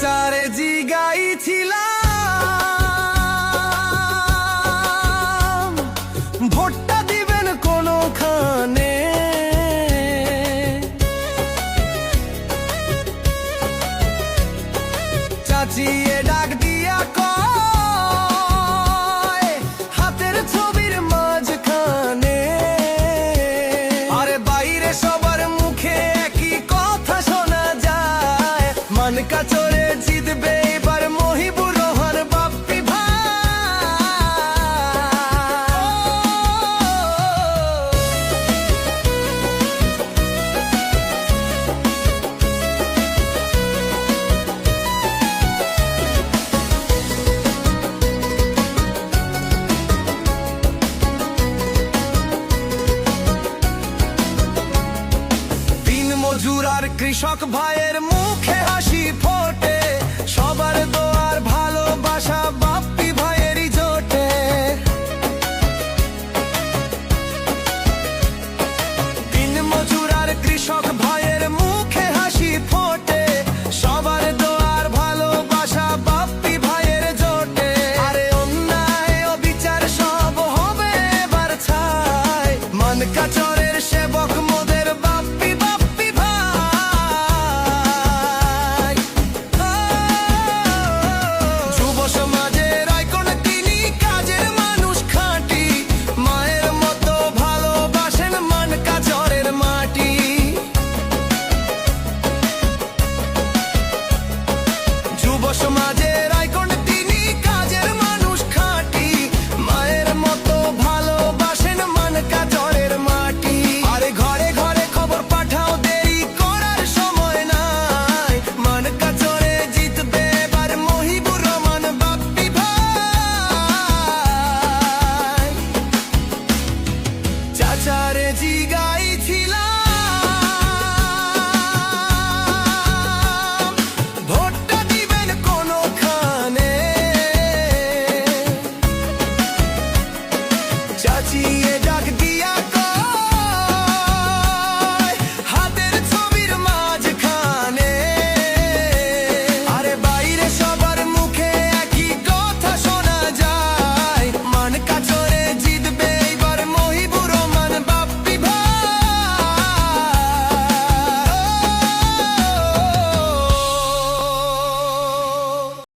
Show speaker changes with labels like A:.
A: চাচারে জিগাইছিলাম ভোটটা দিবেন কোনখানে। চাচি এ ডাক দিয়া কয় হাতের ছবির মাঝখানে। আরে বাইরে সবার মুখে একই কথা শোনা যায়, মানকা চড়ে জিতবে এবার মহিবুর রহমান বাপ্পি ভাই। মজুর আর কৃষক ভাইয়ের মুখে হাসি ফোটে, সবার দোয়ার ভালোবাসা বাপ্পি ভাইয়েরই জোটে। দিন মজুর আর কৃষক ভাইয়ের মুখে হাসি ফোটে, সবার দোয়ার ভালোবাসা বাপ্পি ভাইয়ের জোটে। আরে অন্যায় অবিচার সব হবে এবার ছাই, মানকা চরের সেবক মোদের বাপ্পি বাপ্পি ভাই। যুব সমাজের আইকন তিনি, কাজের মানুষ খাঁটি, মায়ের মতো ভালোবাসেন মানকা চরের মাটি। যুব সমাজের আইকন তিনি, কাজের মানুষ খাঁটি, মায়ের মতো ভালোবাসেন মানকা চরের মাটি। আরে ঘরে ঘরে খবর পাঠাও, দেরি করার সময় নাই, মানকা চরে জিতবে এবার মহিবুর রহমান বাপ্পি ভাই। চাচারে জিগাইছিলাম ভোটটা দিবেন কোনখানে। চাচি